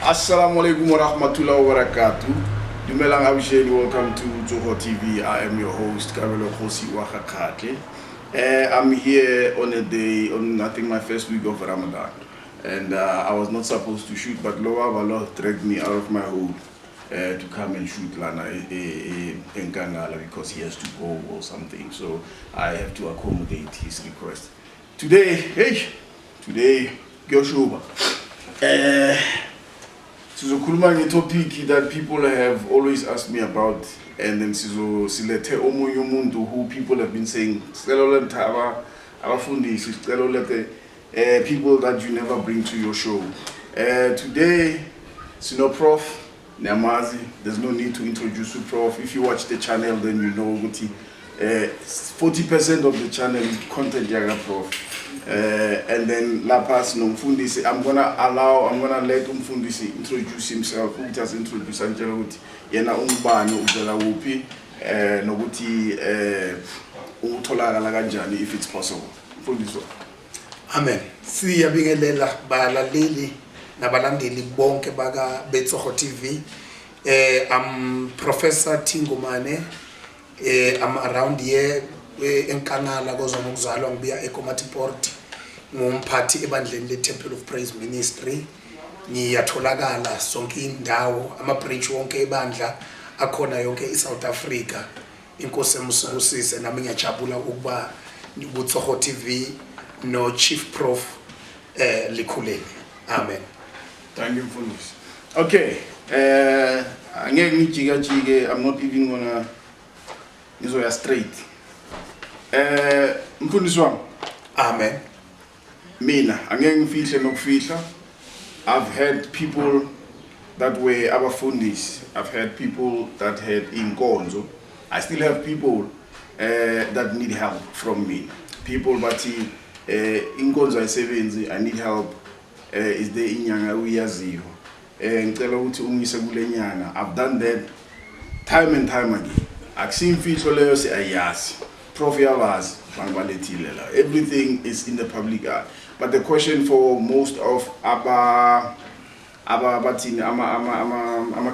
Assalamualaikum warahmatullahi wabarakatuh. Dumelang abisheni, welcome to UKUKHOHLISANA TV. I am your host, UKUKHOHLISANA. I'm here on a day, on I think my first week of Ramadan. And I was not supposed to shoot, but Allah dragged me out of my hole to come and shoot Lana NGIYAKU because he has to go or something. So I have to accommodate his request. Today, Gyoshuba. So a topic that people have always asked me about, and then silete omunye umuntu who people have been saying Abafundisi, people that you never bring to your show. Today, Prof Nyamazi, there's no need to introduce you, Prof. If you watch the channel, then you know 40% of the channel is content Yaga Prof. And then La Paz no Mfundisi, I'm gonna let Mfundisi introduce himself. Who just introduce Angela Uti Yena Umbano Ujala Wupi Noguti Utola Laganjani if it's possible. Mfundisi. Amen. Siyabingelela balaleli nabalandeli bonke baga UKUKHOHLISANA TV. I'm Professor Tingumane. I'm around here enkangala kozomukuzalwa ngibiya eKomatiport ngumphathi ebandleni leTemple of Praise Ministry. Ngiyatholakala sonke indawo ama-branch wonke ebandla akhona yonke eSouth Africa. Inkosi emusubusise nami ngiyajabula ukuba UKUKHOHLISANA TV no Chief Prof Likhuleni. Amen. Thank you, Mfundisi. Okay, angeke ngijike, I'm not even gonna izoya straight. Mfundisi wami. Amen. Mina angeke ngifihle nokufihla. I've had people that were Abafundisi. I've had people that had inkonzo. I still have people that need help from me. People bathi inkonzo ayisebenzi, I need help. Is there Inyanga uyaziyo? Ngicela ukuthi ungise kule nyanga. I've done that time and time again. Akusimfihlo leyo siyayazi. Prof yabazi bangibalethile la. Everything is in the public eye. But the question for most of ama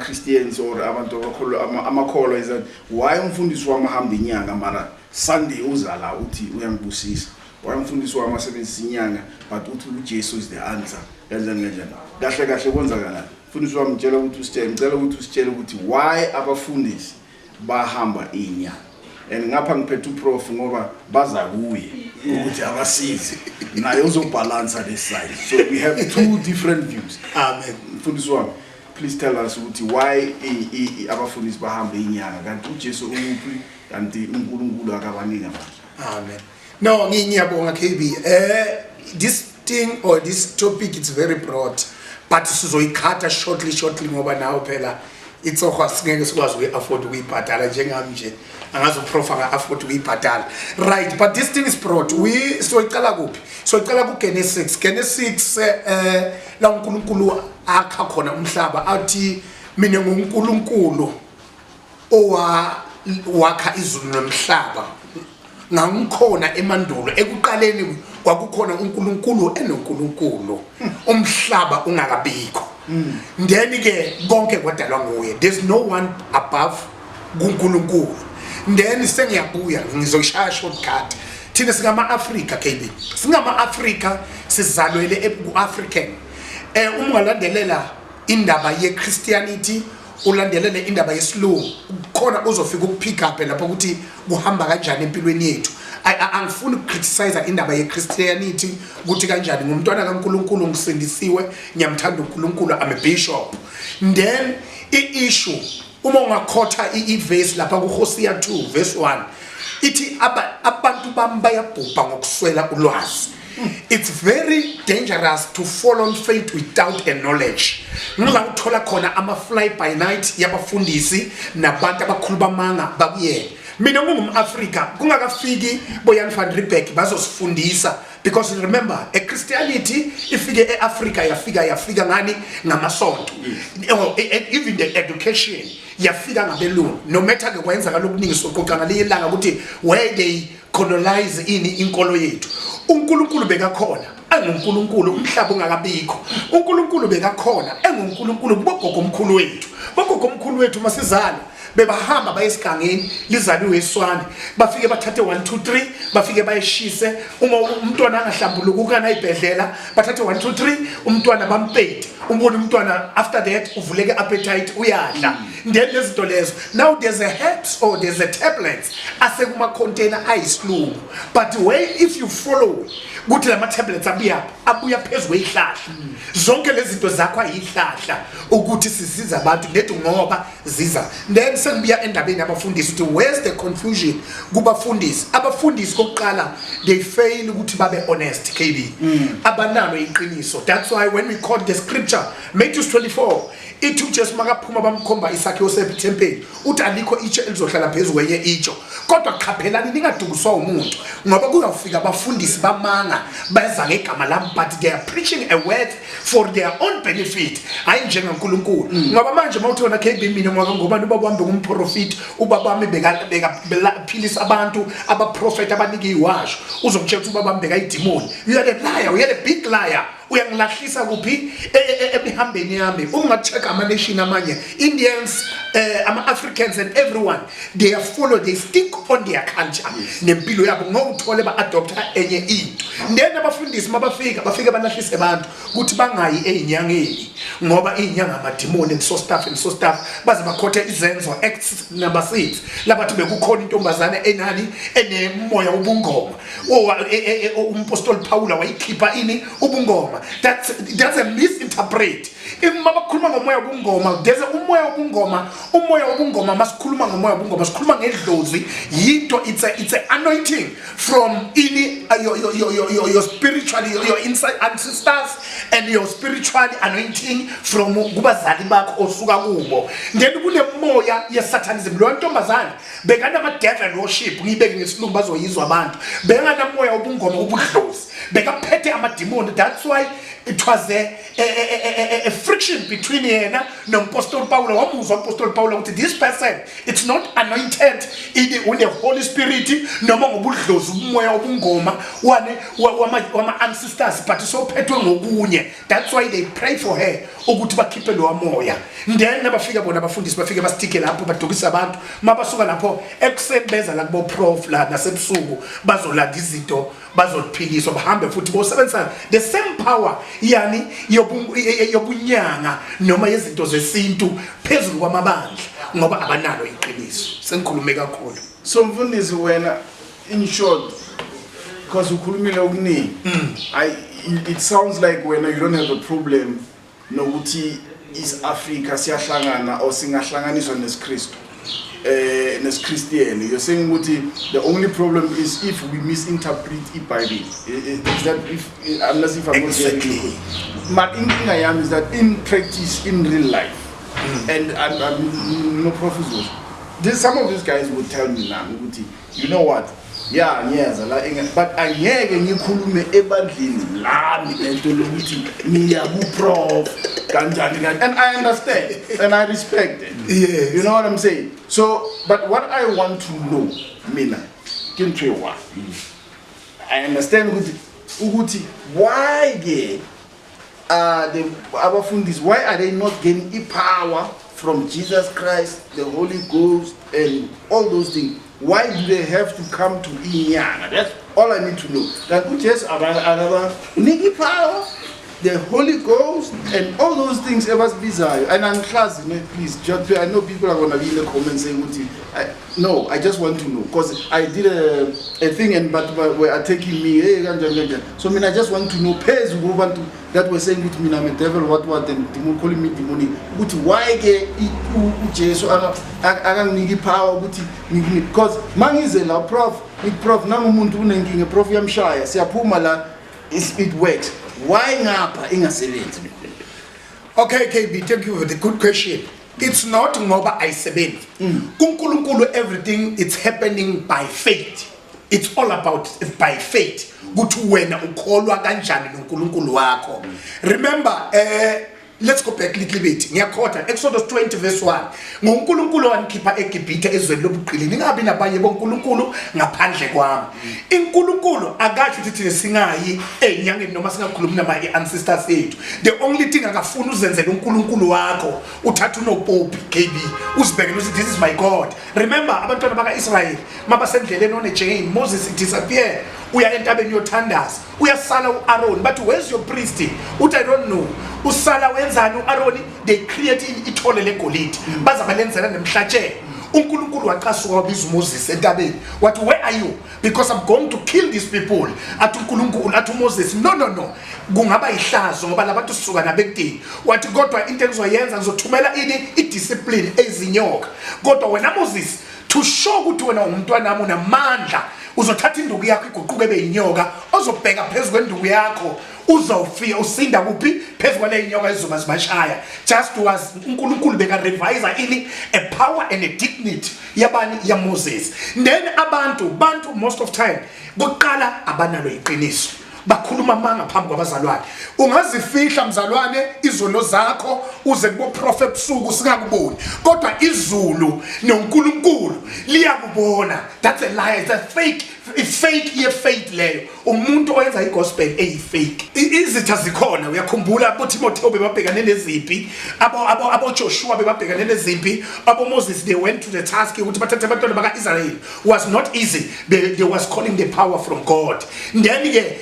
Christians or abantu amakholwa is that why umfundisi wami ahamba inyanga mara Sunday uzala uthi uyangibusisa? Why umfundisi wami asebenzisa inyanga but uthi uJesu is the answer? Kahle kwenzakala. Umfundisi wami ngicela ukuthi usitshele ukuthi why abafundisi bahamba inyanga. And ngapha ngiphethe uProf ngoba baza kuye ukuthi abasize naye uzobalance this side. So we have two different views. Amen. Mfundisi wami, please tell us ukuthi why abafundisi bahamba inyanga kanti uJesu umuphi kanti uNkulunkulu akabanika amandla. Amen. No, ngiyabonga KB. This thing or this topic it's very broad, but sizoyikhatha shortly ngoba nawo phela itsokhwa singeke sikwazi uyi-afford ukuyibhadala njengami nje angazi uProf anga-afford ukuyibhadala. Right, but this thing is broad. Soyiqala kuphi? Soyiqala ku-Genesis la uNkulunkulu akha khona umhlaba athi mina nguNkulunkulu owakha izulu nomhlaba. Ngangikhona emandulo ekuqaleni kwakukhona uNkulunkulu enoNkulunkulu umhlaba ungakabikho. Then ke konke kwadalwa nguye. There's no one above uNkulunkulu. Then sengiyabuya ngizoshaya shortcut. Thina singama-Afrika KB. Singama-Afrika sizalwele ebu-African. Ungalandelela indaba ye-Christianity, ulandelele indaba yesilungu, khona uzofika ukupick up lapho ukuthi kuhamba kanjani empilweni yethu. Angifuni ukukriticize indaba ye-Christianity ukuthi kanjani ngumntwana kaNkulunkulu ngisindisiwe ngiyamthanda uNkulunkulu, I'm a bishop. Then i-issue uma ungakhotha i-verse lapha kuHosea 2 verse 1 ithi abantu bami bayabhubha ngokuswela ulwazi. It's very dangerous to fall on faith without a knowledge. Ngoba uthola khona ama-fly by night yabafundisi nabantu abakhulu bamanga babuyele. Mina ngumAfrika kungakafiki Boyan van Riebeeck bazosifundisa, because remember a Christianity ifike eAfrica yafika ngani ngamasonto. Even the education yafika ngabelungu. No matter ke kwenza kalokuningi soqoqa ngalilanga ukuthi where they colonize inkolo yethu. uNkulunkulu bekakhona enguNkulunkulu umhlaba ungakabikho uNkulunkulu bekakhona enguNkulunkulu kubogogo omkhulu wethu bogogo omkhulu wethu masizala bebahamba bayesigangeni lizaliwe iswane bafike bathathe 1 2 3 bafike bayeshise uma umntwana angahlambuluka ukana ibhedlela bathathe 1 2 3 umntwana bampete umbona umntwana after that uvuleke appetite uyadla then lezinto lezo now there's a herbs or there's a tablets asekuma container ayisilungu but way if you follow ukuthi lama tablets abuya phezulu kweyihlahla zonke lezi zinto zakho ayihlahla ukuthi sisiza abantu lethu ngoba ziza then sengibuya endabeni abafundisi ukuthi where's the confusion kubafundisi abafundisi kokuqala they fail ukuthi babe honest KB abanalo iqiniso that's why when we quote the scripture Matthew 24 ithi uJesu makaphuma bamkhomba isakhiwo sepempeli uthi alikho itshe elizohlala phezulu kwenye itsho kodwa qaphelani ningadukiswa umuntu ngoba kuyafika abafundisi bamanga beza ngegama lami but they are preaching a word for their own benefit hayi njengeNkulunkulu ngoba manje mawuthona KB mina ngoba ubabambe kumprofit ubabami bekaphilisa abantu abaprofeti abanika iwasho uzomtshela ukuthi ubabambe kayidemoni you are a liar you are a big liar uyangilahlisa kuphi emihambeni yami ungacheck ama nation amanye Indians ama-Africans and everyone they follow they stick on their culture nempilo yabo ngokuthole ba-adopta enye into then abafundisi mabafika balahlise abantu ukuthi bangayi einyangeni ngoba inyanga amademoni and so stuff baze bakhothe izenzo Acts number 6 labathi bekukhona intombazana enani enemoya ubungoma umpostoli Paul wayikhipha ini ubungoma that's a misinterpret ima bakhuluma ngomoya ubungoma there's umoya ubungoma masikhuluma ngomoya ubungoma sikhuluma ngedlozi yinto it's a anointing from ini your spiritual your inside ancestors and your spiritual anointing from kubazali bakho osuka kubo then kunemoya ye-satanism lo ntombazana bekana ama devil worship ngibeke ngesilungu bazoyizwa abantu bekana moya ubungoma ubudlozi bekaphethe amademoni that's why it was a friction between yena nompostoli Paul wamuzwa umpostoli Paul ukuthi this person it's not anointed with the Holy Spirit noma ngobudlozi umoya obungoma wama ancestors but so phethwe ngokunye that's why they pray for her ukuthi bakhiphe lo moya then nabafika bona abafundisi bafike bastike lapho badukisa abantu mabasuka lapho ekuseni beza la kubo prof la nasebusuku bazolanda izinto bazoliphiliswa bahambe futhi bosebenzisa the same power yani yobunyanga noma yezinto zesintu phezulu kwamabandla ngoba abanalo iqiniso sengikhulume kakhulu so mfundisi wena in short because ukhulumile okuningi it sounds like when you don't have a problem nokuthi is Africa siyahlangana or singahlanganiswa nesikristu Christian, you're saying the only problem is if we misinterpret iBible. Is that unless if I'm exactly. not getting my Inyanga is that in practice, in real life, and I'm no professors. Some of these guys would tell me now, you know what? Yeah, yes, but I hear ngikhulume ebandleni lami into lokuthi NGIYAKU prof kanjani and I understand and I respect it. Yes. You know what I'm saying? So, but what I want to know, MINA, I understand ukuthi why the Abafundisi, why are they not getting power from Jesus Christ, the Holy Ghost, and all those things? Why do they have to come to Inyanga? That's all I need to know. That we just Niki power, the Holy Ghost, and all those things ever bizarre. And I'm class, please, I know people are gonna be in the comments saying, no, I just want to know because I did a thing and but were attacking me. So I just want to know. Pairs that were saying with me, I'm a devil. What? And calling me demonic. But why Jesus? I need power. Because man is a prof. Prof. Namumuntu unengi prof yamshaya. Siyapumala. It works. Why ngapha ingasebenzi? Okay, KB, thank you for the good question. It's not ngoba ayisebenzi. KuNkulunkulu everything it's happening by faith. It's all about by faith. Kuthi wena ukholwa kanjani noNkulunkulu wakho. Remember let's go back a little bit. Ngiyakhoda Exodus 20 verse 1. NgoNkulunkulu wanikhipha eGibhithe ezweni lobuqili. Ningabi nabanye boNkulunkulu ngaphandle kwami. INkulunkulu akasho ukuthi singayi enyangeni noma singakhulumi nama ancestors ethu. The only thing akafuna uzenzele uNkulunkulu wakho uthatha unopope KB uzibhekele ukuthi this is my God. Remember abantwana bakaIsrael mabasendleleni one Jane Moses disappear. Uya entabeni yothandaza. Uyasala uAaron but where's your priest? Uthi I don't know. Usala wenzani uAaron they create ithole legolide baza balenzela nemhlatshe uNkulunkulu waqasuka wabiza uMoses entabeni wathi where are you because I'm going to kill these people athi uNkulunkulu athi uMoses no kungaba ihlazo ngoba labantu sisuka nabekudeni wathi kodwa into engizoyenza ngizothumela idiscipline ezinyoka kodwa wena Moses to show ukuthi wena umntwana nami unamandla uzothatha induku yakho iguquke beyinyoka ozobheka phezulu kwenduku yakho uzofika usinda kuphi phezulu kwale inyoka ezoba zibashaya just was uNkulunkulu beka revise a power and a dignity yabani ya Moses then abantu most of time kuqala abanalo iqiniso bakhuluma manga phambi kwabazalwane ungazifihla mzalwane izono zakho uze kubo prophet busuku singakuboni kodwa izulu noNkulunkulu liyakubona that's a lie it's a fake ye faith leyo umuntu oyenza igospel eyifake izitha zikhona uyakhumbula abo Timotheo bebabhekane nezimpi abo Joshua bebabhekane nezimpi abo Moses they went to the task ukuthi bathathe abantwana bakaIsrael was not easy they was calling the power from God then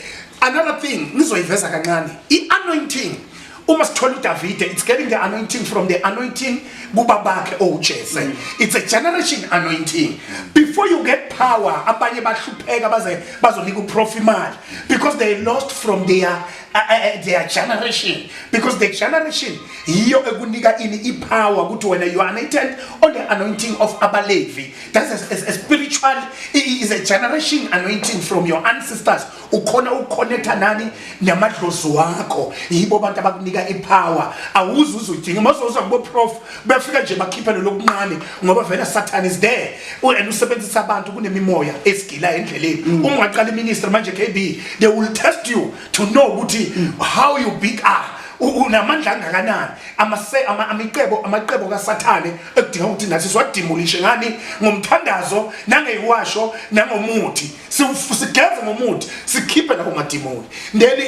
another thing ngizoyiveza kancane anointing uma sithola uDavid it's getting the anointing from the anointing kubabakhe oJese it's a generation anointing before you get power abanye bahlupheka bazonika uprofi imali because they lost from their generation because the generation yiyo ekunika ipower ukuthi wena you are anointed on the anointing of Abalevi that's a spiritual is a generation anointing from your ancestors ukhona uconnecta nani namadlozi wakho yibo abantu abakunika ipower awuzuza udinga mawuzozwa kubo prof befika nje bakhipha lokunqane ngoba vele Satan is there and usebenzisa abantu kunemimoya esigila endleleni ungaqala iministry manje KB they will test you to know ukuthi how you big are unamandla angakanani amaqebo kaSathane ekudinga ukuthi nathi siwadimulishe ngani ngomthandazo nangeyiwasho nangomuthi sigeza ngomuthi sikhiphe lapho ngadimoni then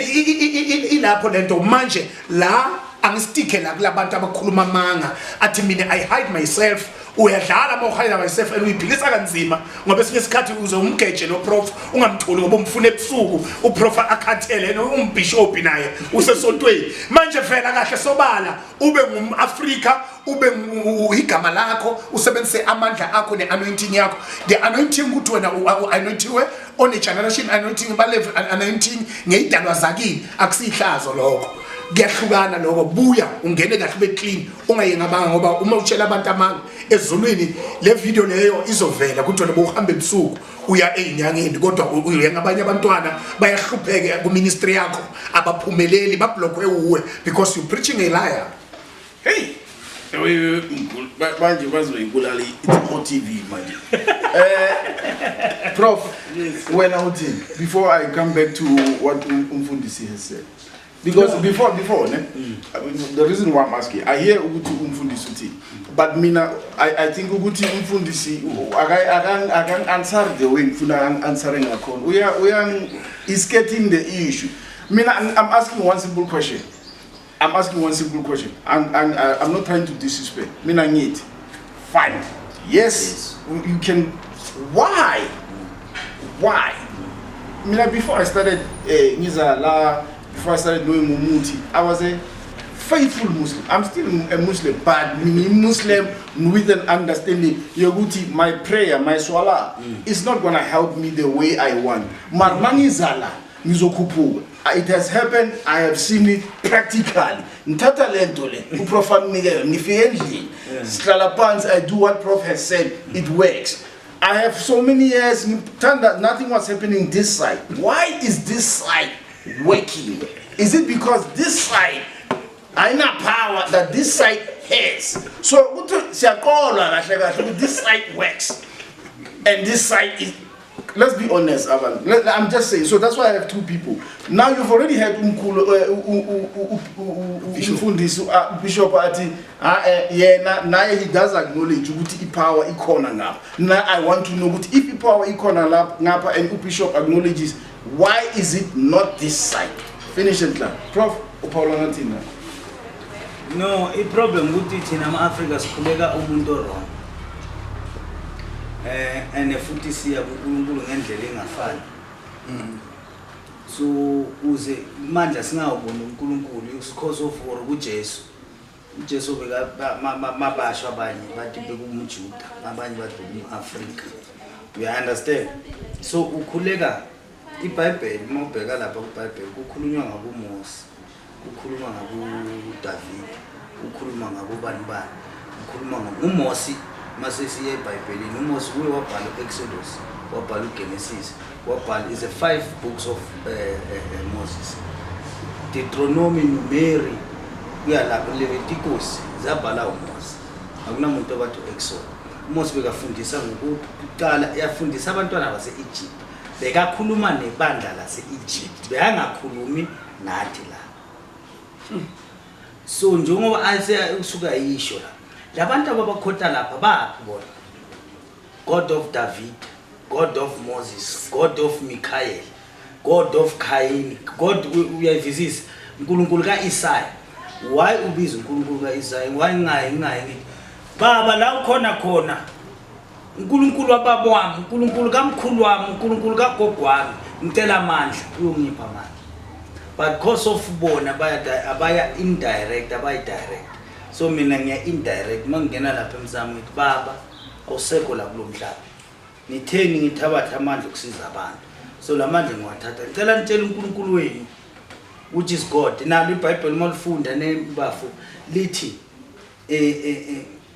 ilapho lento manje la angisitike la kulabantu abakhuluma manga athi mina I hide myself uyadlala mawuhayela myself and uyiphilisa kanzima ngoba esinye isikhathi uze umgeje no prof ungamtholi ngoba umfuna ebusuku uprof akhathele umbishop naye usesontweni manje vela kahle sobala ube ngumAfrika ube igama lakho usebenzise amandla akho neanointing yakho the anointing ukuthi wena anointiwe on a generation anointing ba level anointing ngeyidalwa zakini akusihlazo lokho kuyahlukana lokho buya ungene kahle ube clean ungayengabanga ngoba uma utshela abantu amanga ezulwini le video leyo izovela ukuthi wena bohambe ebusuku uya einyangeni kodwa uyengabanye abantwana bayahlupheka ku ministry yakho abaphumeleli bablockwe uwe because you preaching a liar hey manje bazoyibulala it's TV manje prof yes. When I would before I come back to what Umfundisi has said because no. before the reason why I'm asking I hear ukuthi Umfundisi uthi but mina I think ukuthi Umfundisi I can answer the way ngifuna answering ngakhona uya is getting the issue mina I'm asking one simple question and I'm not trying to disrespect mina ngithi fine yes you can why mina before I started before I started knowing Mumuti, I was a faithful Muslim. I'm still a Muslim, but Muslim with an understanding. Yoguti, my prayer, my swala is not gonna help me the way I want. Marmani zala, nizokupu. It has happened. I have seen it practically. Ntata lentole, uprofan nigel, nifienji. Slalapans, I do what Prof has said. It works. I have so many years. Nothing was happening this side. Why is this side working? Is it because this side I know power that this side has? So this side works and this side is let's be honest, Aban. I'm just saying. So that's why I have two people. Now you've already had Umfundisi, Bishop Ati. Yeah, now he does acknowledge ukuthi power ikona ngapha. Now I want to know if the power ikona ngapha and Bishop acknowledges, why is it not this side? Finish it, lah. Prof. Upawula nathina. No, the problem with it in Africa is kulega umuntu wrong. And futhi siya kuNkulunkulu ngendlela engafani. So uze manje singawubona uNkulunkulu because of war kuJesu. uJesu beka mabasha abanye bathi bekumjuda abanye bathi umAfrika. You understand? So ukhuleka iBhayibheli mawubheka lapha kuBhayibheli kukhulunywa ngakuMose, kukhuluma ngakuDavid, kukhuluma ngakubani bani, kukhuluma ngoMose. Mase siye eBhayibhelini uMose uye wabhala uExodus, wabhala uGenesis, wabhala is the 5 books of Moses. Deuteronomy, Numeri, kuya lapha Leviticus zabhala uMose. Akunamuntu obathu Exodus. uMose bekafundisa ngokuqala yafundisa abantwana base-Egypt. Bekakhuluma nebandla lase-Egypt. Beyangakhulumi nathi la. So njengoba ase usuka yisho la. Labantu ababakhotha lapha baphi bona? God of David, God of Moses, God of Michael, God of Cain, God uyayivizisa uNkulunkulu kaIsaya. Why ubiza uNkulunkulu kaIsaya? Why ngayi baba la ukhona khona uNkulunkulu wababa wami, uNkulunkulu kamkhulu wami, uNkulunkulu kagogo wami ngicela amandla uyongipha amandla. But because of bona abaya indirect abayi direct. So mina ngiya indirect mangena lapha emzamo ngithi baba awusekho la kulomhlaba. Nitheni ngithabatha amandla ukusiza abantu. So lamandla ngiwathatha. Ngicela nitshele uNkulunkulu wenu which is God. Nalo iBhayibheli malifunda nebafu lithi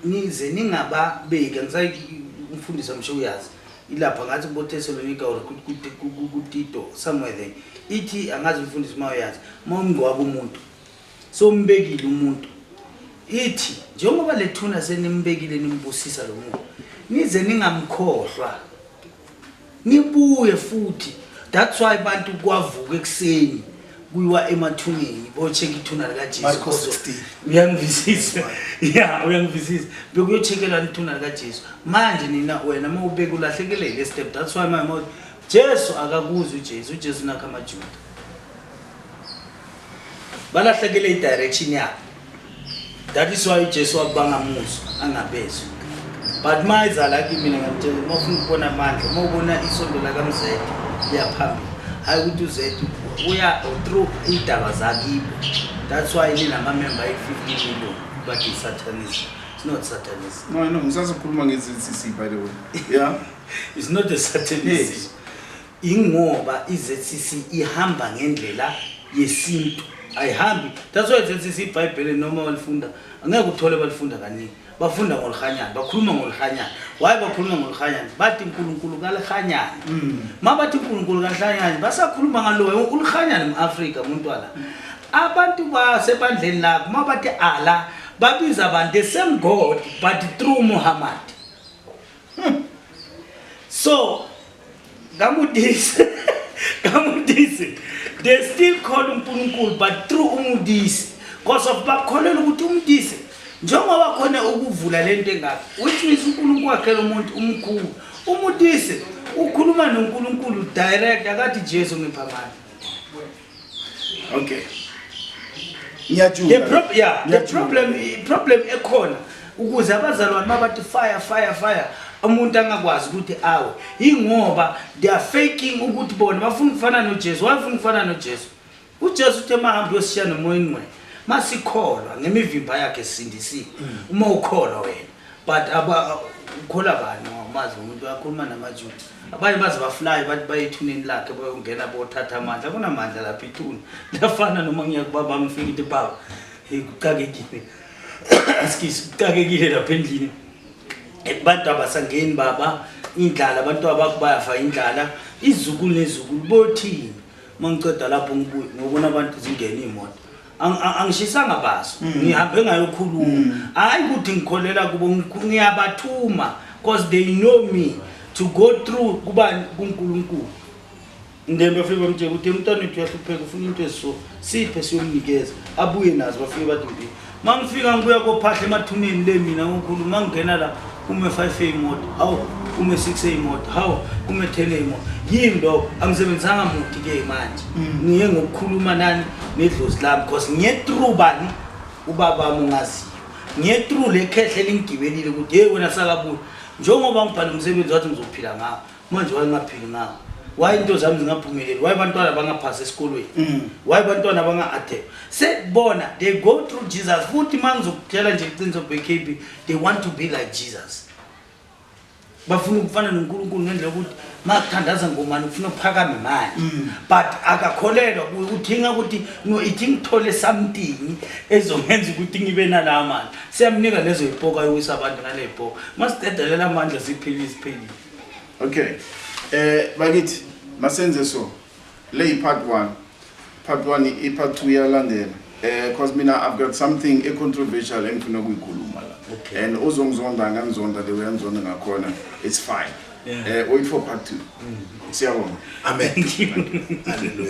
nize ningababeki ngisayifundisa umsho uyazi. Ilapha ngathi kuboThesalonika or kuTito somewhere there. Ithi angazi umfundisi mayazi mawungcwaba umuntu. So mbekile umuntu. Ithi njengoba lethuna senimbekile nimbusisa lo muntu nize ningamkhohlwa nibuye futhi. That's why abantu kwavuka ekseni kuyiwa emathuneni bocheka ithuna lika Jesu. Uyangivisisa. Yeah, uyangivisisa. Bekuyochekela ithuna lika Jesu. Manje nina wena mawubeka ulahlekele le step. That's why my mouth Jesu akakuzi uJesu. uJesu nakha amaJuda. Balahlekele idirection yakhe. That is why Jesu wabanga muso angabezwe. But mayizala kimi mina ngitshela mawufuna ukubona amandla mawubona isondo la kaMzeti liyaphambili hayi ukuthi uZeti uya through indaba zakibo. That's why nina member ay-50 million but it's satanism. It's not satanism. No, ngisazokhuluma ngeZCC by the way. Yeah. It's not a satanism. Ingoba iZCC ihamba ngendlela yesintu. Ayihambi. That's why iZCC iBhayibheli noma walifunda angeke uthole balifunda kaningi. Bafunda ngolkhanyana, bakhuluma ngolkhanyana. Why bakhuluma ngolkhanyana? Bathi uNkulunkulu kalkhanyana. Mabathi uNkulunkulu kalkhanyana basakhuluma ngalo uLkhanyana eAfrika umuntu wala. Abantu basebandleni lakho mabathi Allah babiza abantu the same God but through Muhammad. So gamudisi they still call uNkulunkulu but through umudisi because of bakholelwa ukuthi umudisi njengoba khona ukuvula lento engaka which means uNkulunkulu wakhela umuntu umkhulu umudisi ukhuluma noNkulunkulu direct akathi Jesu ngipha amandla. Okay. The problem ekhona ukuze abazalwane mabathi fire umuntu angakwazi ukuthi awe ingoba they are faking ukuthi bona bafuna ukufana noJesu. Wafuna ukufana noJesu. uJesu uthe mahambe yosishaya nomoyeni ngcwele masikholwa ngemivimba yakhe esindisile uma ukholwa wena. But ukholwa bani ngamazi umuntu uyakhuluma namaJuda abanye baze bafly bathi bayethuneni lakhe bayongena bothatha amandla kunamandla lapha ithuna lafana noma ngiyakubaba ngifika ithi baba kuqakekile askisi kuqakekile lapha endlini abantu abasangeni baba indlala abantu abakubayafa indlala izukulu nezukulu bothini mangiceda lapho ngibuye ngobona abantu zingena imoto angishisanga baso ngihambe ngayokhuluma hayi ukuthi ngikholela kubo ngiyabathuma because they know me to go through kubani kuNkulunkulu ndembe bafike bamtshela ukuthi umntwana wethu uyahlupheka ufuna into eziso siphe siyomnikeza abuye nazo bafike bathi mbi mangifika ngibuya kophahla emathuneni le mina ngonkulu mangena la kume 5 imoto hawu kume 6 imoto hawu kume 10 imoto yimi lo angisebenzanga muthi ke manje ngiye ngokukhuluma nani nedlozi lami because ngiye through bani ubaba ungaziyo ngiye through le khehle lingibelile ukuthi hey wena sakabuya njengoba ngibhala umsebenzi wathi ngizophila ngawo manje wayengaphili ngawo why into zami zingaphumeleli why abantwana bangaphasa esikolweni why abantwana banga-attend sekubona they go through Jesus futhi mangizokutshela nje iqiniso BKB they want to be like Jesus bafuna ukufana noNkulunkulu ngendlela ukuthi makuthandaza ngomani ufuna ukuphakama imali but akakholelwa uthinga ukuthi no ithi ngithole something ezongenza ukuthi ngibe nala mali siyamnika lezo ipoka yokusa abantu ngale ipoka masidedelela amandla siphilise pheli. Okay. Bakithi masenze so lay part 1 part 2 yalandela because mina I've got something controversial engifuna ukuyikhuluma la and uzongizonda ngangizonda the way ngizonda ngakhona it's fine wait for part 2 siyabonga amen. Hallelujah.